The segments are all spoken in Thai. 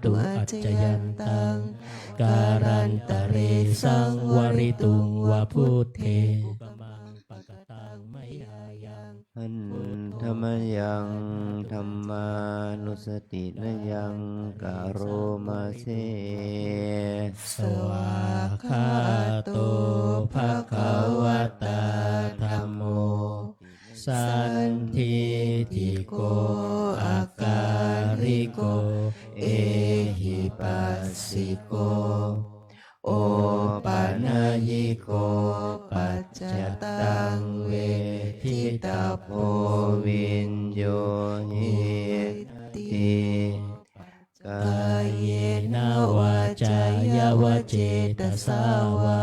ตุอัจจยันตังการันตะเรสังวริตุงวะพุทเทกุกมังปะกตังไมยายังอันธรรมยังธรรมานุสตินยังกะโรมาเสสวาคาโตภะคะวะตาธัมโมสันทิติโกอาการิโกเอหิปัสสิโกโอปานายิโกปัจจตังเวทิตาโพวินโยหิติกายเยนะวาจายวเจตสาวา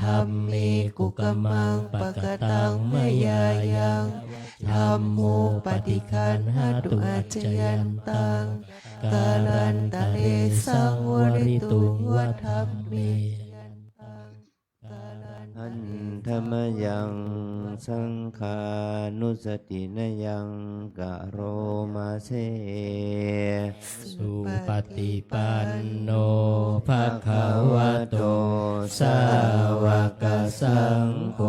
ธัมเมกุกมังปะกตังมยายังธัมโมปฏิคันหตุอัจจยันตังการันตะเรสังวริตุงวะธัมเมอันธรรมยังสังขานุสตินยังกะโรมาเสสุปฏิปันโนภะคะวะโตสาวกสังโฆ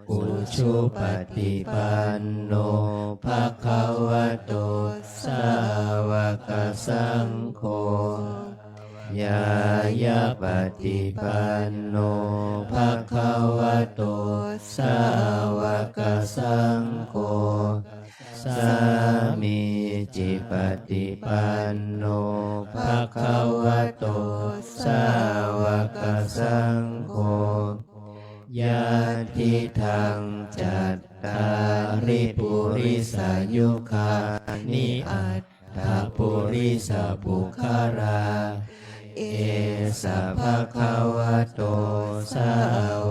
อุชุปฏิปันโนภะคะวะโตสาวกสังโฆยายาปฏิปันโนภะคะวะโตสาวกสังโฆสามีจิปฏิปันโนภะคะวะโตสาวกสังโฆญาติทังจัตตาริปุริสายุคานิอัตถปุริสบุคาราเอสะภะคะวะโตสา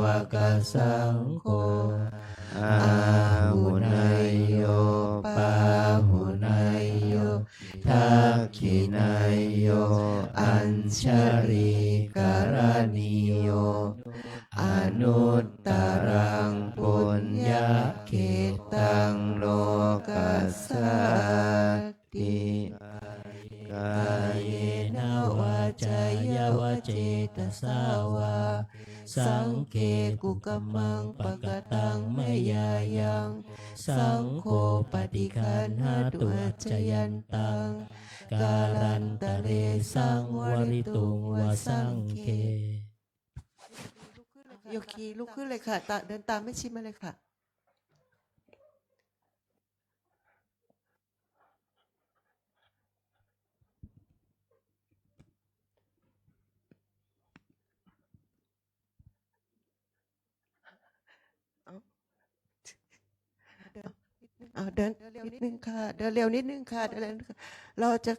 วกสังโฆอาหุนายโยปาหุนายโยทักขินายโยอัญชริกรณีโยอนุตตรังปุญญเขตังโลกัสสติกายเยนะวาจายวเจตสาวาสังเคกุกมังปะกตังมยายังสังโฆปฏิคันหตุอัจจยันตังการันตะเรสังวริตุงวสังเคโยคีลุกขึ้นเลยค่ะเดินตามไม่ชิดมาเลยค่ะเดินนิดนึงค่ะเดินเร็วนิดนึงค่ะเดินเร็วนิดนึงค่ะเราจะ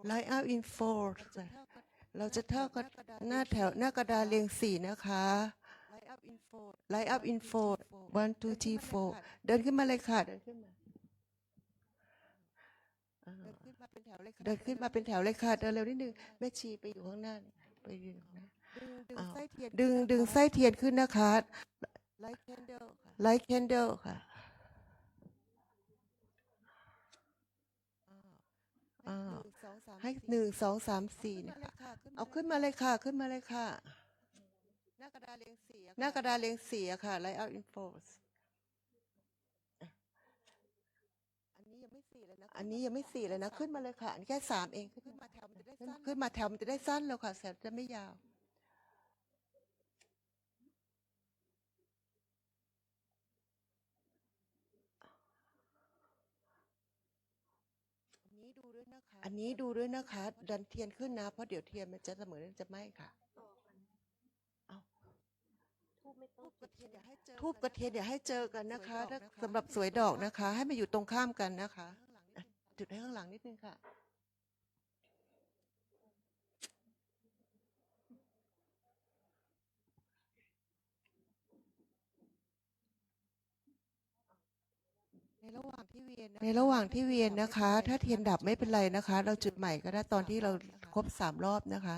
ไลน์อัพอินโฟเราจะเท่ากับหน้าแถวหน้ากระดานเรียงสี่นะคะไลน์อัพอินโฟone two three four เดินขึ้นมาเลยค่ะเดินขึ้นมาเป็นแถวเลยค่ะเดินเร็วนิดนึงแม่ชีไปอยู่ข้างหน้าไปยืนนะดึงไส้เทียนขึ้นนะคะไลท์แคนเดลค่ะให้1 2 3 4นะคะเอาขึ้นมาเลยค่ะหน้ากระดาษเรียงสี่ค่ะ Light out in force อันนี้ยังไม่4เลยนะขึ้นมาเลยค่ะอันนี้แค่3เองขึ้นมาแถวมันจะได้สั้นแล้วค่ะแสบจะไม่ยาวอันนี้ดูด้วยนะคะดันเทียนขึ้นนะเพราะเดี๋ยวเทียนมันจะเสมอจะไหม้ค่ะทูบกระเทียนอย่าให้เจอกันนะคะสำหรับสวยดอกนะคะให้มาอยู่ตรงข้ามกันนะคะจุดให้ข้างหลังนิดนึงค่ะในระหว่างที่ ในระหว่างที่เวียนนะคะ ถ้าเทียนดับไม่เป็นไรนะคะ เราจุดใหม่ก็ได้ตอนที่เราครบ3 รอบนะคะ